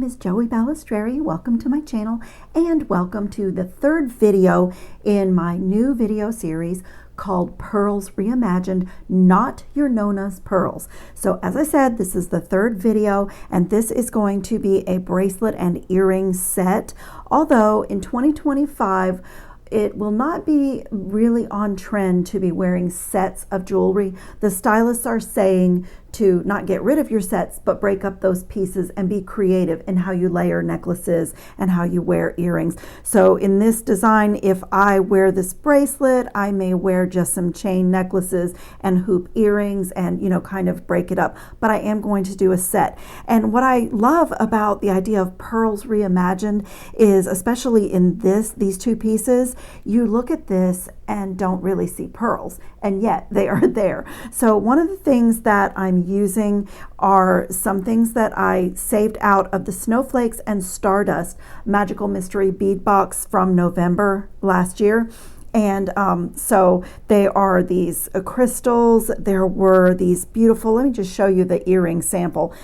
name is Joey Balistreri. Welcome to my channel and welcome to the third video in my new video series called Pearls Reimagined, Not Your Nona's Pearls. So as I said, this is the third video and this is going to be a bracelet and earring set. Although in 2025, it will not be really on trend to be wearing sets of jewelry. The stylists are saying to not get rid of your sets, but break up those pieces and be creative in how you layer necklaces and how you wear earrings. So in this design, if I wear this bracelet, I may wear just some chain necklaces and hoop earrings and, you know, kind of break it up. But I am going to do a set. And what I love about the idea of Pearls Reimagined is, especially in these two pieces, you look at this and don't really see pearls, and yet they are there. So one of the things that I'm using are some things that I saved out of the Snowflakes and Stardust Magical Mystery Bead Box from November last year. And so they are these crystals. There were these beautiful, let me just show you the earring sample.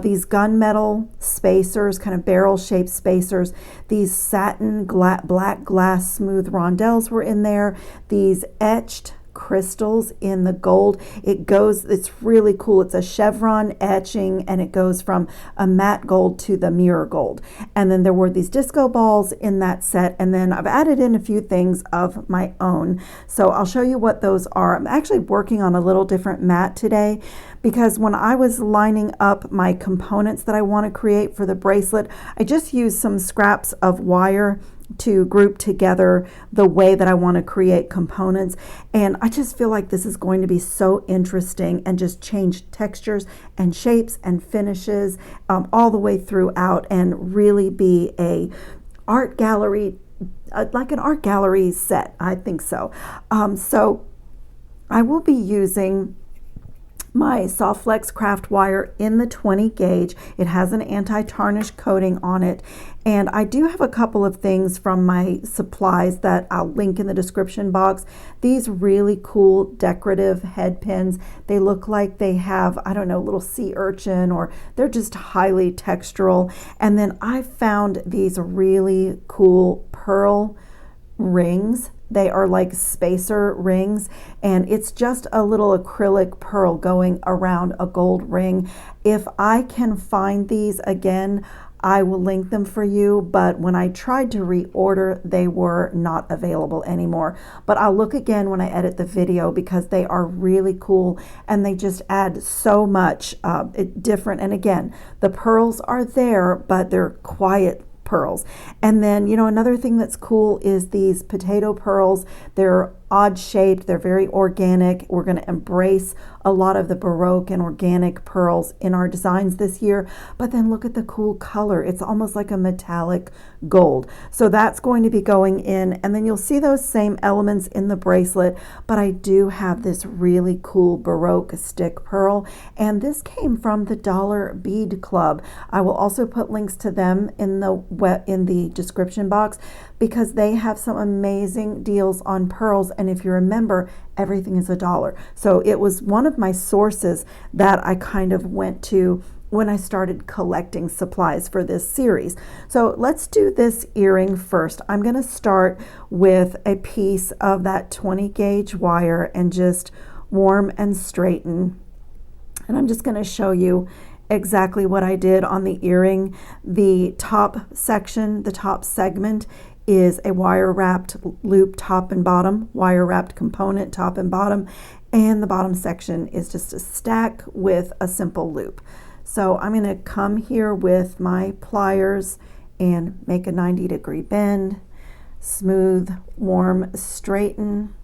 These gunmetal spacers, kind of barrel-shaped spacers. These satin black glass smooth rondelles were in there. These etched crystals in the gold. It's really cool. It's a chevron etching and it goes from a matte gold to the mirror gold. And then there were these disco balls in that set. And then I've added in a few things of my own. So I'll show you what those are. I'm actually working on a little different mat today because when I was lining up my components that I want to create for the bracelet, I just used some scraps of wire to group together the way that I want to create components. And I just feel like this is going to be so interesting and just change textures and shapes and finishes all the way throughout and really be a art gallery, like an art gallery set. I think so. So I will be using my Soft Flex craft wire in the 20 gauge. It has an anti-tarnish coating on it. And I do have a couple of things from my supplies that I'll link in the description box. These really cool decorative head pins. They look like they have, I don't know, little sea urchin, or they're just highly textural. And then I found these really cool pearl rings. They are like spacer rings, and it's just a little acrylic pearl going around a gold ring. If I can find these again, I will link them for you, but when I tried to reorder, they were not available anymore. But I'll look again when I edit the video because they are really cool and they just add so much different. And again, the pearls are there, but they're quiet pearls. And then, you know, another thing that's cool is these potato pearls. They're odd shaped, they're very organic. We're going to embrace a lot of the Baroque and organic pearls in our designs this year. But then look at the cool color. It's almost like a metallic gold. So that's going to be going in, and then you'll see those same elements in the bracelet, but I do have this really cool Baroque stick pearl, and this came from the Dollar Bead Club. I will also put links to them in the description box because they have some amazing deals on pearls. And if you remember, everything is $1. So it was one of my sources that I kind of went to when I started collecting supplies for this series. So let's do this earring first. I'm going to start with a piece of that 20 gauge wire and just warm and straighten. And I'm just going to show you exactly what I did on the earring. The top section, the top segment, is a wire wrapped loop top and bottom, wire wrapped component top and bottom, and the bottom section is just a stack with a simple loop. So I'm going to come here with my pliers and make a 90-degree bend, smooth, warm, straighten.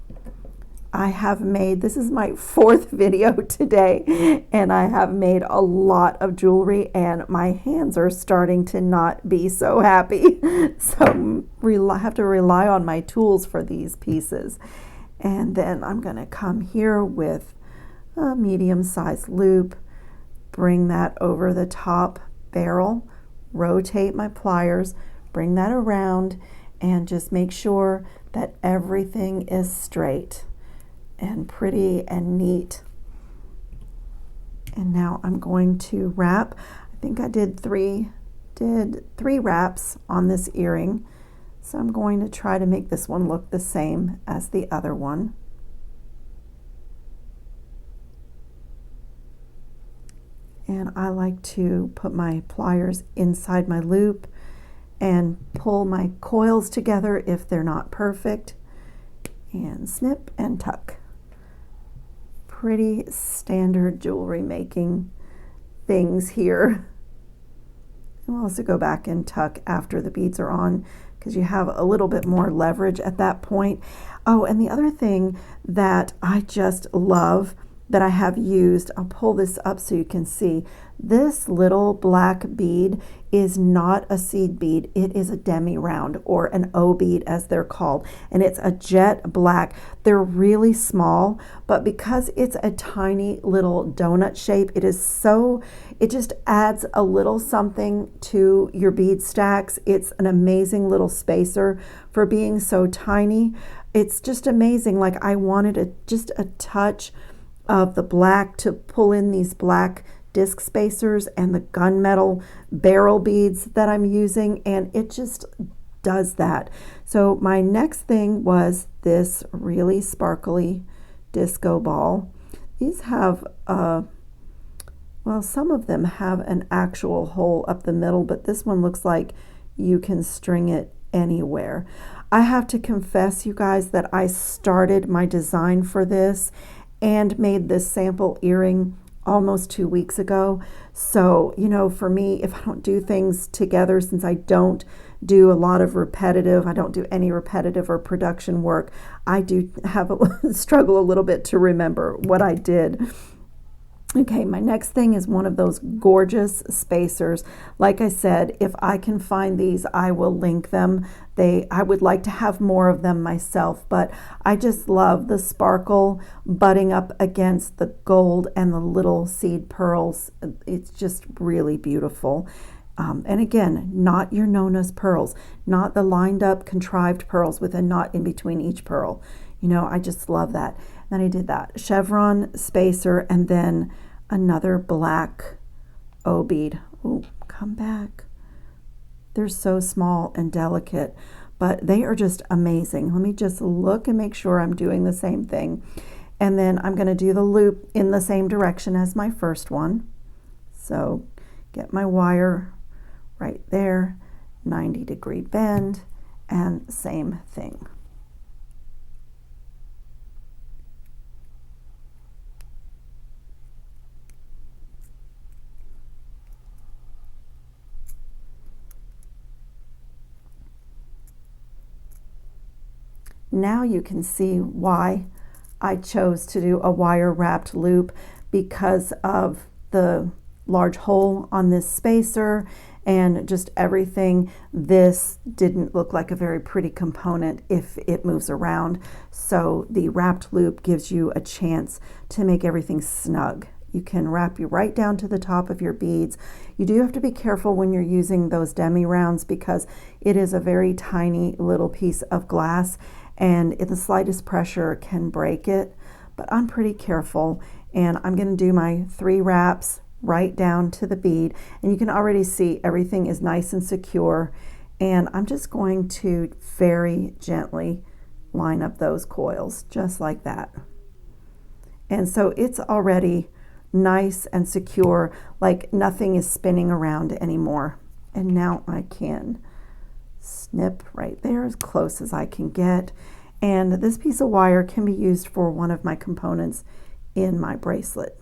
I have made, this is my fourth video today, and I have made a lot of jewelry and my hands are starting to not be so happy. So I have to rely on my tools for these pieces. And then I'm going to come here with a medium-sized loop, bring that over the top barrel, rotate my pliers, bring that around, and just make sure that everything is straight and pretty and neat. And now I'm going to wrap. I think I did three did 3 wraps on this earring, so I'm going to try to make this one look the same as the other one. And I like to put my pliers inside my loop and pull my coils together if they're not perfect, and snip and tuck. Pretty standard jewelry making things here. We'll also go back and tuck after the beads are on, because you have a little bit more leverage at that point. Oh, and the other thing that I just love that I have used, I'll pull this up so you can see, this little black bead is not a seed bead. It is a demi-round, or an O bead as they're called, and it's a jet black. They're really small, but because it's a tiny little donut shape, it just adds a little something to your bead stacks. It's an amazing little spacer for being so tiny. It's just amazing. Like, I wanted just a touch of the black to pull in these black disc spacers and the gunmetal barrel beads that I'm using, and it just does that. So my next thing was this really sparkly disco ball. These have well, some of them have an actual hole up the middle, but this one looks like you can string it anywhere. I have to confess, you guys, that I started my design for this and made this sample earring almost 2 weeks ago. So, you know, for me, if I don't do things together, since I don't do a lot of repetitive, I don't do any repetitive or production work, I do have a struggle a little bit to remember what I did. Okay, my next thing is one of those gorgeous spacers. Like I said, if I can find these, I will link them. I would like to have more of them myself, but I just love the sparkle butting up against the gold and the little seed pearls. It's just really beautiful. And again, not your Nona's pearls, not the lined up contrived pearls with a knot in between each pearl. You know, I just love that. Then I did that chevron spacer, and then another black O bead. Oh, come back. They're so small and delicate, but they are just amazing. Let me just look and make sure I'm doing the same thing. And then I'm going to do the loop in the same direction as my first one. So get my wire right there, 90-degree bend, and same thing. Now you can see why I chose to do a wire wrapped loop, because of the large hole on this spacer and just everything. This didn't look like a very pretty component if it moves around. So the wrapped loop gives you a chance to make everything snug. You can wrap you right down to the top of your beads. You do have to be careful when you're using those demi rounds, because it is a very tiny little piece of glass, and the slightest pressure can break it. But I'm pretty careful, and I'm going to do my 3 wraps right down to the bead, and you can already see everything is nice and secure. And I'm just going to very gently line up those coils just like that. And so it's already nice and secure, like nothing is spinning around anymore. And now I can snip right there as close as I can get. And this piece of wire can be used for one of my components in my bracelet.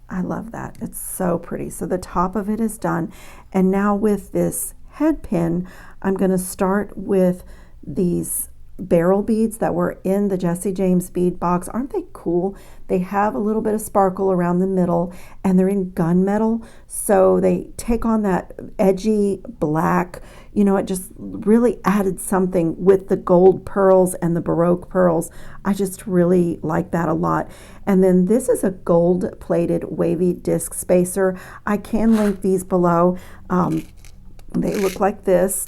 I love that. It's so pretty. So the top of it is done. And now with this head pin, I'm going to start with these barrel beads that were in the Jessie James bead box. Aren't they cool? They have a little bit of sparkle around the middle, and they're in gunmetal, so they take on that edgy black. You know, it just really added something with the gold pearls and the Baroque pearls. I just really like that a lot. And then this is a gold plated wavy disc spacer. I can link these below. They look like this.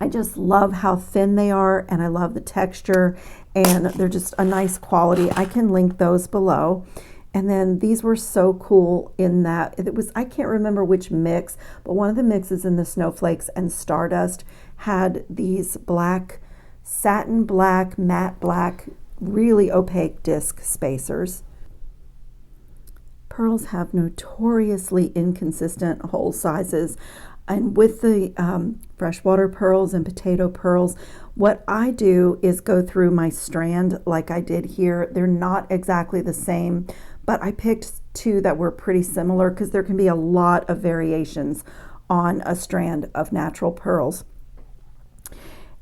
I just love how thin they are, and I love the texture, and they're just a nice quality. I can link those below. And then these were so cool in that it was, I can't remember which mix, but one of the mixes in the Snowflakes and Stardust had these black, satin black, matte black, really opaque disc spacers. Pearls have notoriously inconsistent hole sizes. And with the freshwater pearls and potato pearls, what I do is go through my strand like I did here. They're not exactly the same, but I picked two that were pretty similar because there can be a lot of variations on a strand of natural pearls.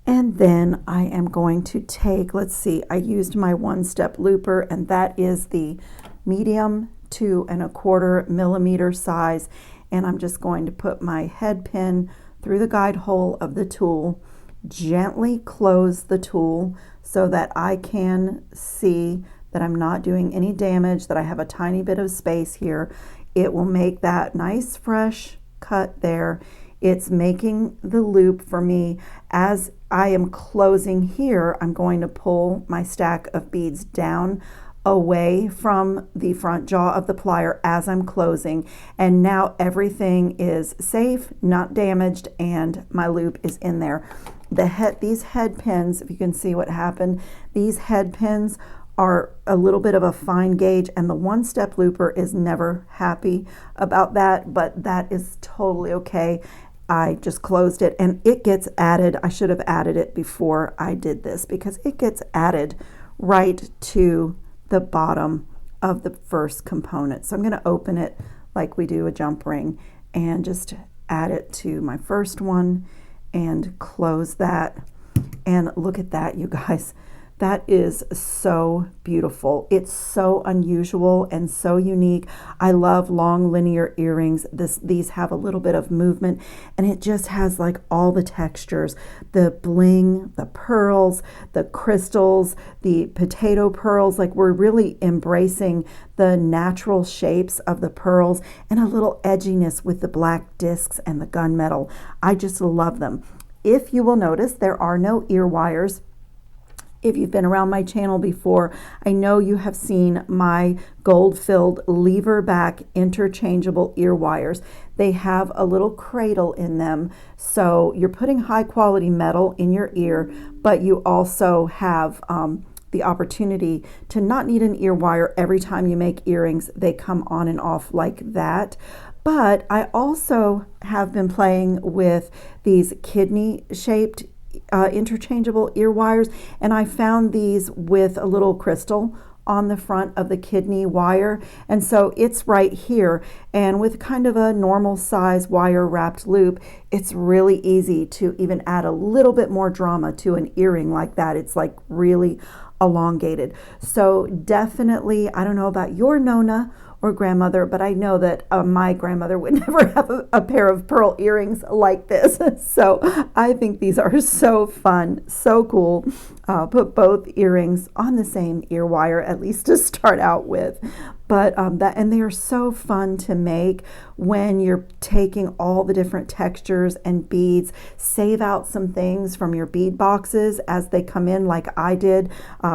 And then I am going to take, let's see, I used my 1-step looper, and that is the medium 2 1/4 millimeter size. And I'm just going to put my head pin through the guide hole of the tool, gently close the tool so that I can see that I'm not doing any damage, that I have a tiny bit of space here. It will make that nice fresh cut there. It's making the loop for me. As I am closing here, I'm going to pull my stack of beads down away from the front jaw of the plier as I'm closing, and now everything is safe, not damaged, and my loop is in there. These head pins, if you can see what happened, these head pins are a little bit of a fine gauge, and the 1-step looper is never happy about that, but that is totally okay. I just closed it, and it gets added. I should have added it before I did this because it gets added right to the bottom of the first component. So I'm going to open it like we do a jump ring and just add it to my first one and close that. And look at that, you guys. That is so beautiful. It's so unusual and so unique. I love long linear earrings. These have a little bit of movement, and it just has like all the textures, the bling, the pearls, the crystals, the potato pearls. Like, we're really embracing the natural shapes of the pearls and a little edginess with the black discs and the gunmetal. I just love them. If you will notice, there are no ear wires. If you've been around my channel before, I know you have seen my gold-filled lever back interchangeable ear wires. They have a little cradle in them, so you're putting high quality metal in your ear, but you also have the opportunity to not need an ear wire every time you make earrings. They come on and off like that. But I also have been playing with these kidney-shaped interchangeable ear wires, and I found these with a little crystal on the front of the kidney wire, and so it's right here, and with kind of a normal size wire wrapped loop, it's really easy to even add a little bit more drama to an earring like that. It's like really elongated. So definitely, I don't know about your Nona or grandmother, but I know that my grandmother would never have a pair of pearl earrings like this. So I think these are so fun, so cool. Put both earrings on the same ear wire, at least to start out with. But and they are so fun to make when you're taking all the different textures and beads. Save out some things from your bead boxes as they come in, like I did.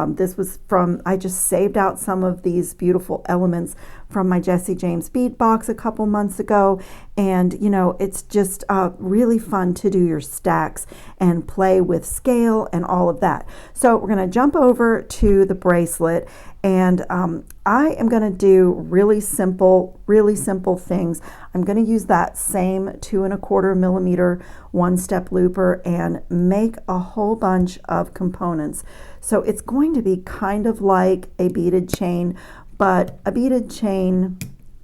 This was from, I just saved out some of these beautiful elements from my Jesse James bead box a couple months ago. And you know, it's just really fun to do your stacks and play with scale and all of that. So we're going to jump over to the bracelet, and I am going to do really simple things. I'm going to use that same 2 1/4 millimeter 1-step looper and make a whole bunch of components. So it's going to be kind of like a beaded chain, but a beaded chain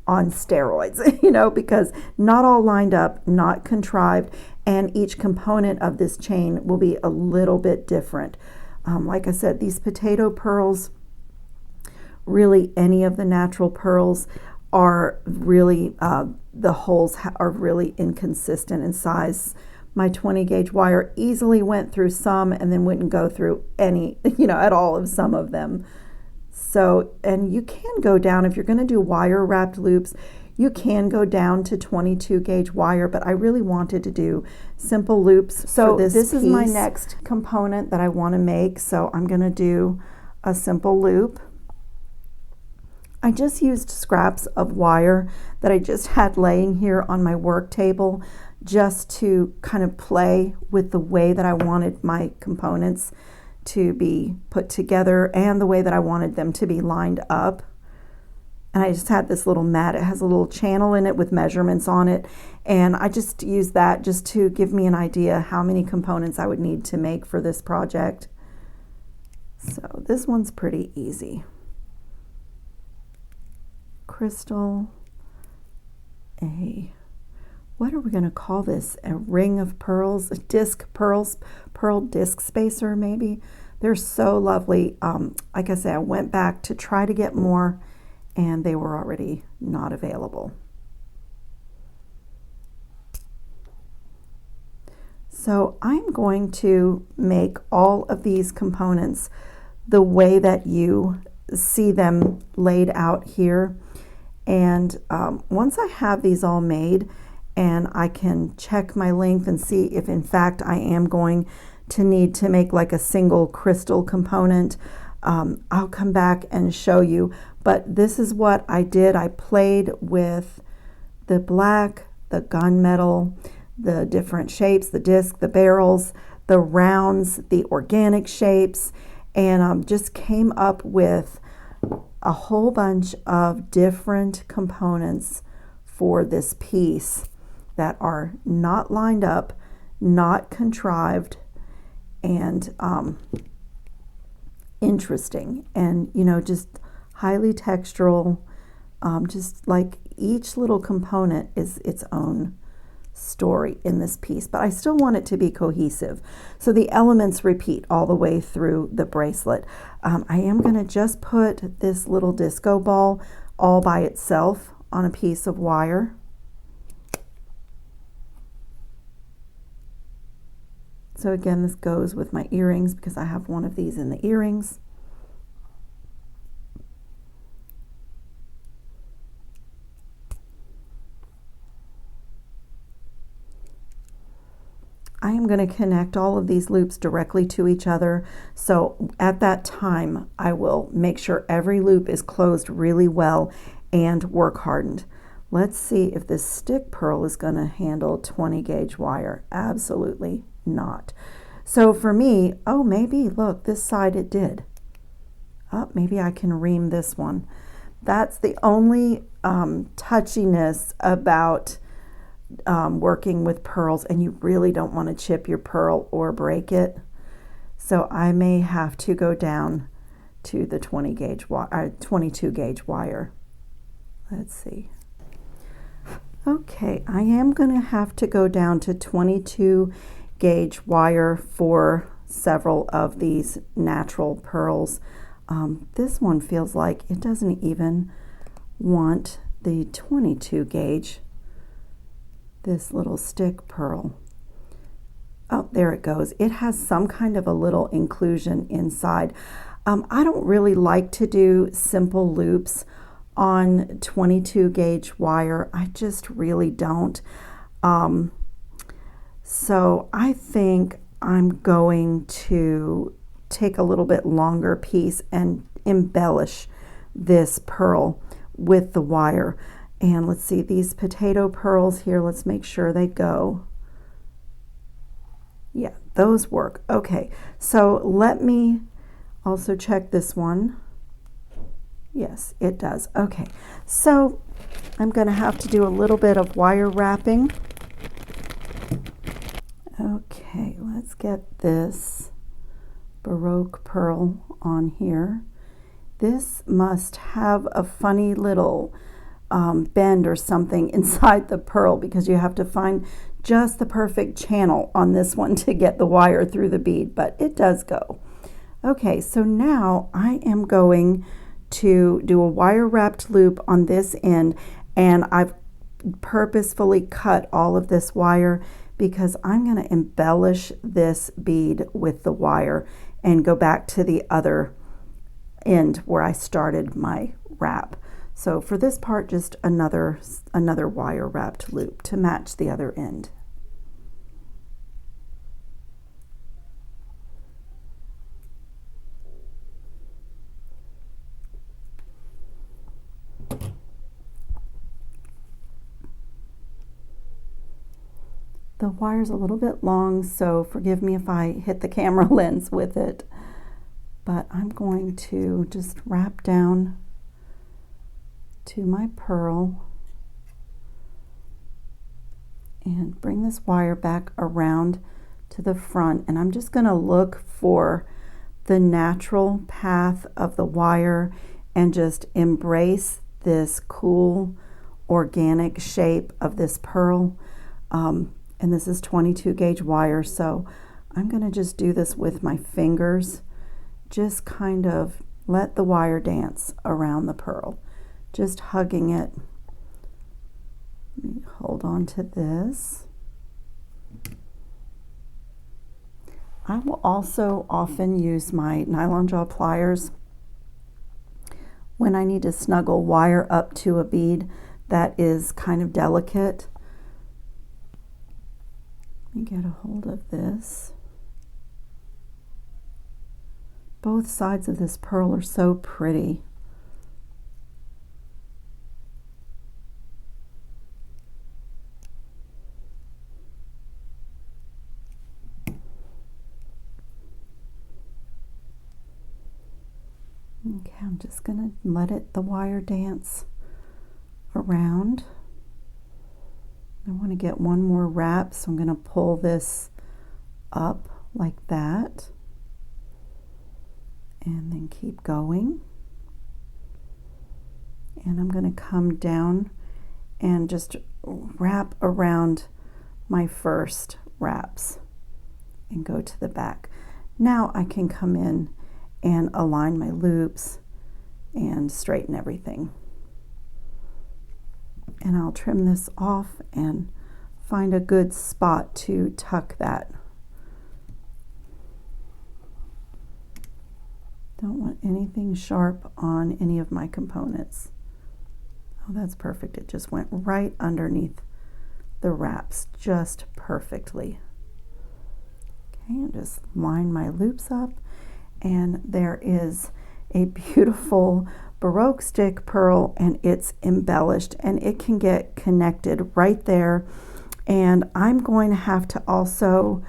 on steroids, you know, because not all lined up, not contrived, and each component of this chain will be a little bit different. Like I said, these potato pearls, really any of the natural pearls, are really, the holes are really inconsistent in size. My 20 gauge wire easily went through some and then wouldn't go through any, you know, at all of some of them. So, and you can go down, if you're going to do wire wrapped loops, you can go down to 22 gauge wire, but I really wanted to do simple loops. So this is my next component that I want to make. So I'm going to do a simple loop. I just used scraps of wire that I just had laying here on my work table just to kind of play with the way that I wanted my components to be put together and the way that I wanted them to be lined up. And I just had this little mat. It has a little channel in it with measurements on it. And I just used that just to give me an idea how many components I would need to make for this project. So this one's pretty easy. Crystal, what are we going to call this? A ring of pearls, a disc pearls, pearl disc spacer maybe. They're so lovely. Like I said, I went back to try to get more and they were already not available. So I'm going to make all of these components the way that you see them laid out here. And once I have these all made and I can check my length and see if in fact I am going to need to make like a single crystal component, I'll come back and show you. But this is what I did. I played with the black, the gunmetal, the different shapes, the disc, the barrels, the rounds, the organic shapes, and just came up with a whole bunch of different components for this piece that are not lined up, not contrived, and interesting, and you know, just highly textural. Just like each little component is its own story in this piece, but I still want it to be cohesive. So the elements repeat all the way through the bracelet. I am going to just put this little disco ball all by itself on a piece of wire. So again, this goes with my earrings because I have one of these in the earrings. I am going to connect all of these loops directly to each other. So at that time, I will make sure every loop is closed really well and work hardened. Let's see if this stick pearl is going to handle 20 gauge wire. Absolutely not. So for me, oh, maybe look, this side it did. Oh, maybe I can ream this one. That's the only touchiness about working with pearls, and you really don't want to chip your pearl or break it. So I may have to go down to the 20 gauge wire, 22 gauge wire. Let's see. Okay, I am going to have to go down to 22 gauge wire for several of these natural pearls. This one feels like it doesn't even want the 22 gauge. This little stick pearl. Oh, there it goes. It has some kind of a little inclusion inside. I don't really like to do simple loops on 22 gauge wire. I just really don't. So I think I'm going to take a little bit longer piece and embellish this pearl with the wire. And let's see, these potato pearls here, let's make sure they go. Yeah, those work. Okay, so let me also check this one. Yes, it does. Okay, so I'm going to have to do a little bit of wire wrapping. Okay, let's get this Baroque pearl on here. This must have a funny little bend or something inside the pearl, because you have to find just the perfect channel on this one to get the wire through the bead, but it does go. Okay, so now I am going to do a wire wrapped loop on this end, and I've purposefully cut all of this wire because I'm going to embellish this bead with the wire and go back to the other end where I started my wrap. So for this part, just another wire wrapped loop to match the other end. The wire's a little bit long, so forgive me if I hit the camera lens with it. But I'm going to just wrap down to my pearl and bring this wire back around to the front, and I'm just going to look for the natural path of the wire and just embrace this cool organic shape of this pearl. And this is 22 gauge wire, so I'm going to just do this with my fingers. Just kind of let the wire dance around the pearl, just hugging it. Let me hold on to this. I will also often use my nylon jaw pliers when I need to snuggle wire up to a bead that is kind of delicate. Let me get a hold of this. Both sides of this pearl are so pretty. Okay, I'm just going to let the wire dance around. I want to get one more wrap, so I'm going to pull this up like that and then keep going. And I'm going to come down and just wrap around my first wraps and go to the back. Now I can come in and align my loops and straighten everything. And I'll trim this off and find a good spot to tuck that. Don't want anything sharp on any of my components. Oh, that's perfect. It just went right underneath the wraps just perfectly. Okay, and just line my loops up. And there is a beautiful Baroque stick pearl, and it's embellished, and it can get connected right there. And I'm going to have to also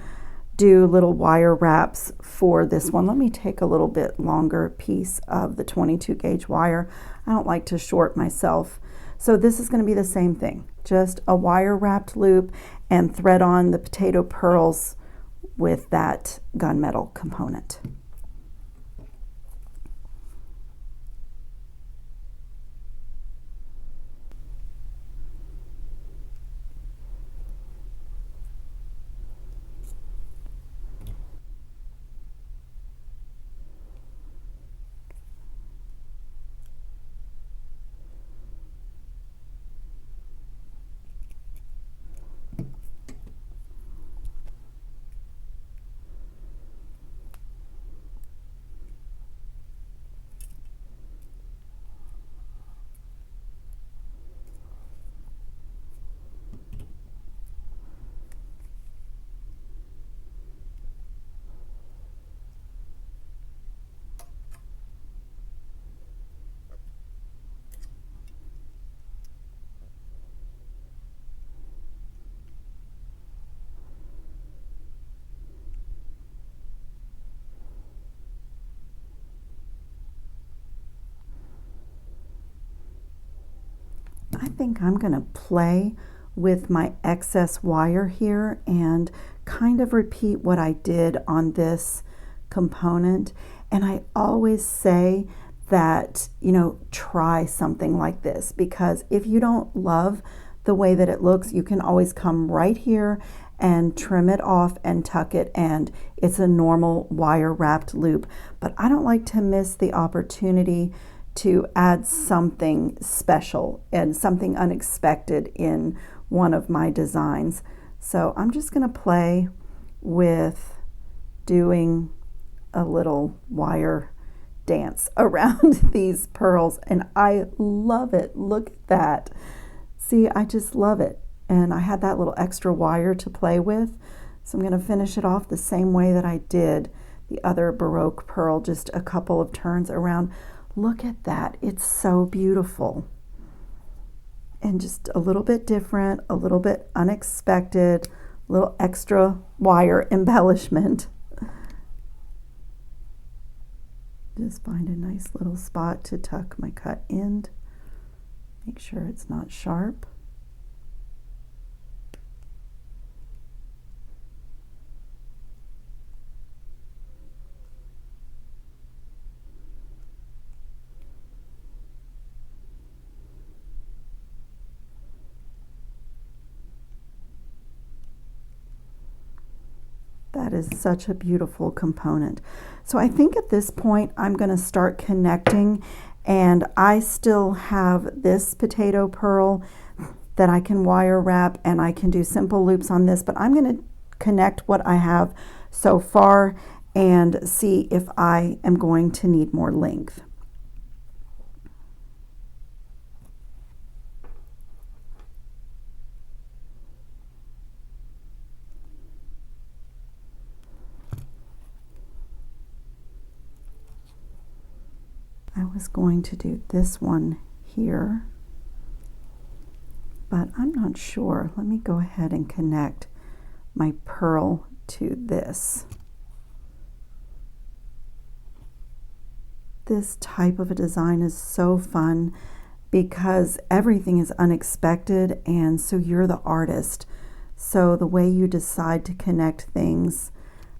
do little wire wraps for this one. Let me take a little bit longer piece of the 22 gauge wire. I don't like to short myself. So this is going to be the same thing, just a wire wrapped loop and thread on the potato pearls with that gunmetal component. I think I'm going to play with my excess wire here and kind of repeat what I did on this component. And I always say that, you know, try something like this, because if you don't love the way that it looks, you can always come right here and trim it off and tuck it, and it's a normal wire wrapped loop. But I don't like to miss the opportunity to add something special and something unexpected in one of my designs. So I'm just going to play with doing a little wire dance around these pearls, and I love it. Look at that. See, I just love it. And I had that little extra wire to play with, so I'm going to finish it off the same way that I did the other Baroque pearl, just a couple of turns around. Look at that. It's so beautiful. And just a little bit different, a little bit unexpected. little extra wire embellishment. Just find a nice little spot to tuck my cut end. Make sure it's not sharp. That is such a beautiful component. So I think at this point I'm going to start connecting, and I still have this potato pearl that I can wire wrap, and I can do simple loops on this, but I'm going to connect what I have so far and see if I am going to need more length. I was going to do this one here, but I'm not sure. Let me go ahead and connect my pearl to this. This type of a design is so fun because everything is unexpected, and so you're the artist. So the way you decide to connect things,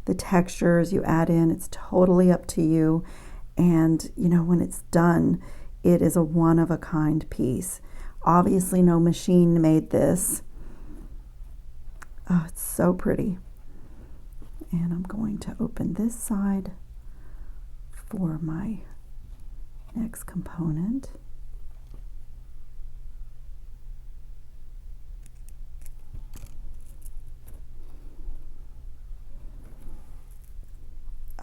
the textures you add in, it's totally up to you. And you know, when it's done, it is a one-of-a-kind piece. Obviously no machine made this. Oh, it's so pretty. And I'm going to open this side for my next component.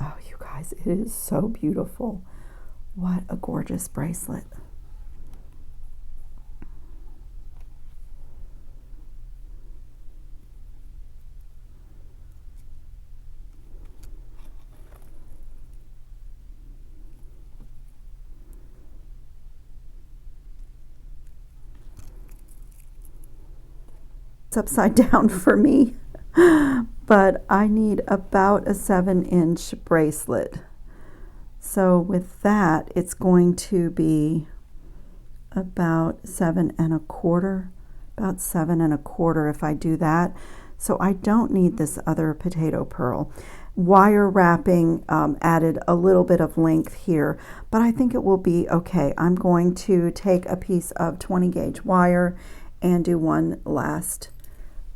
Oh, you guys, it is so beautiful. What a gorgeous bracelet. It's upside down for me. But I need about a 7-inch bracelet. So with that, it's going to be about 7 1/4, about 7 1/4 if I do that. So I don't need this other potato pearl. Wire wrapping added a little bit of length here, but I think it will be okay. I'm going to take a piece of 20 gauge wire and do one last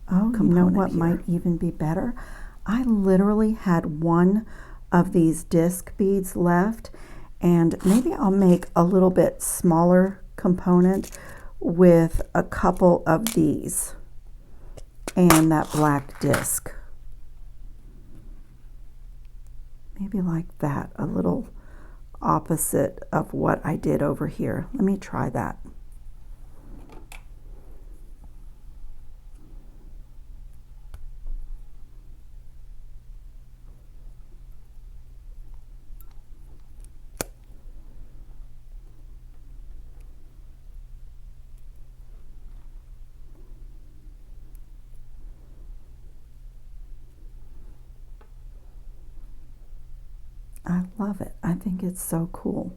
component. You know what might even be better? I literally had one of these disc beads left, and maybe I'll make a little bit smaller component with a couple of these and that black disc. Maybe like that, a little opposite of what I did over here. Let me try that. I love it. I think it's so cool.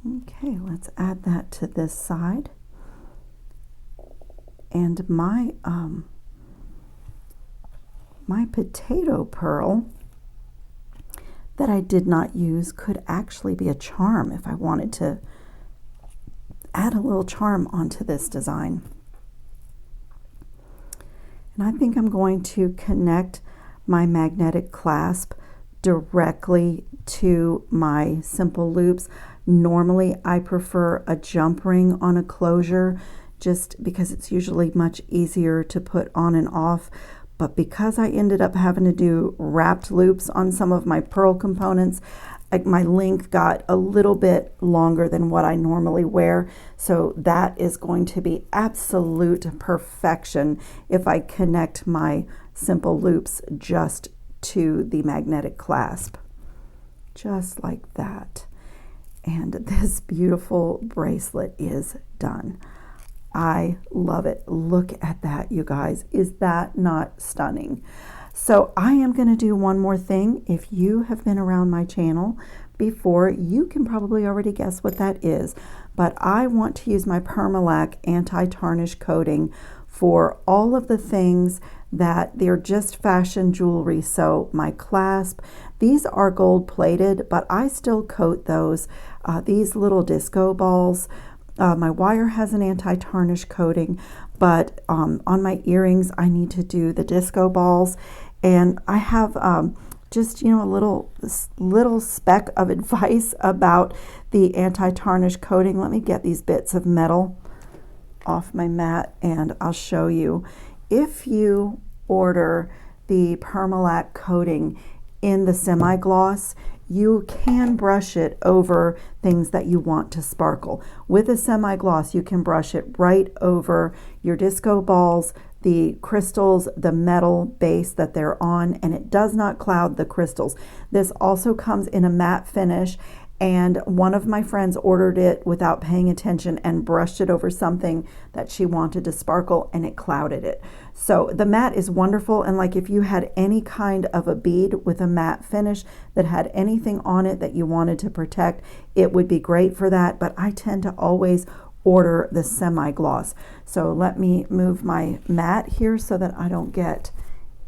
Okay, let's add that to this side. And my potato pearl that I did not use could actually be a charm if I wanted to add a little charm onto this design. And I think I'm going to connect my magnetic clasp directly to my simple loops. Normally I prefer a jump ring on a closure just because it's usually much easier to put on and off. But because I ended up having to do wrapped loops on some of my pearl components, my length got a little bit longer than what I normally wear. So that is going to be absolute perfection if I connect my simple loops just to the magnetic clasp. Just like that. And this beautiful bracelet is done. I love it. Look at that, you guys. Is that not stunning? So I am going to do one more thing. If you have been around my channel before, you can probably already guess what that is. But I want to use my Permalac anti-tarnish coating for all of the things that they're just fashion jewelry. So my clasp, these are gold plated, but I still coat those. These little disco balls, my wire has an anti-tarnish coating, but on my earrings, I need to do the disco balls. And I have just, you know, a little speck of advice about the anti-tarnish coating. Let me get these bits of metal off my mat and I'll show you. If you order the Permalac coating in the semi-gloss, you can brush it over things that you want to sparkle. With a semi-gloss, you can brush it right over your disco balls, the crystals, the metal base that they're on, and it does not cloud the crystals. This also comes in a matte finish, and one of my friends ordered it without paying attention and brushed it over something that she wanted to sparkle, and it clouded it. So the matte is wonderful, and like if you had any kind of a bead with a matte finish that had anything on it that you wanted to protect, it would be great for that. But I tend to always order the semi-gloss. So let me move my mat here so that I don't get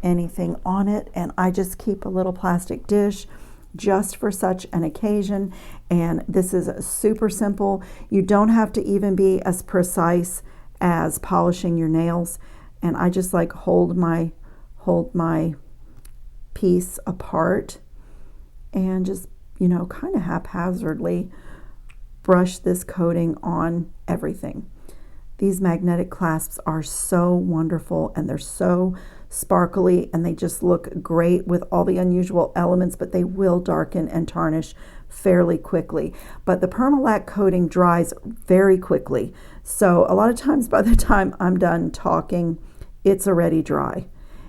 anything on it, and I just keep a little plastic dish just for such an occasion. And this is super simple. You don't have to even be as precise as polishing your nails. And I just like hold my piece apart and just, you know, kind of haphazardly brush this coating on everything. These magnetic clasps are so wonderful, and they're so sparkly, and they just look great with all the unusual elements, but they will darken and tarnish fairly quickly. But the Permalac coating dries very quickly. So a lot of times by the time I'm done talking, it's already dry.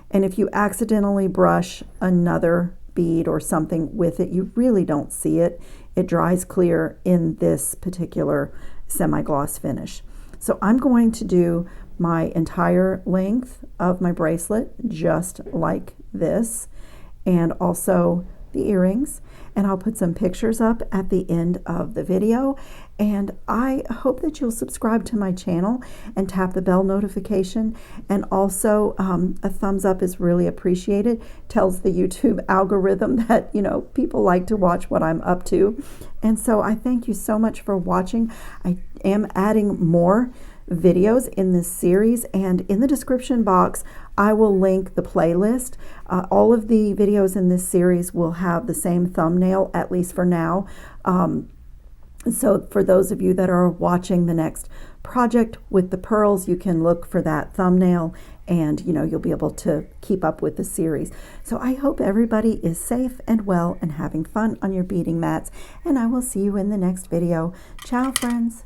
And if you accidentally brush another bead or something with it, you really don't see it. It dries clear in this particular semi-gloss finish. So I'm going to do my entire length of my bracelet just like this, and also the earrings, and I'll put some pictures up at the end of the video. And I hope that you'll subscribe to my channel and tap the bell notification, and also a thumbs up is really appreciated. Tells the YouTube algorithm that, you know, people like to watch what I'm up to. And so I thank you so much for watching. I am adding more videos in this series, and in the description box I will link the playlist. All of the videos in this series will have the same thumbnail, at least for now. So for those of you that are watching the next project with the pearls, you can look for that thumbnail, and you know, you'll be able to keep up with the series. So I hope everybody is safe and well and having fun on your beading mats, and I will see you in the next video. Ciao, friends.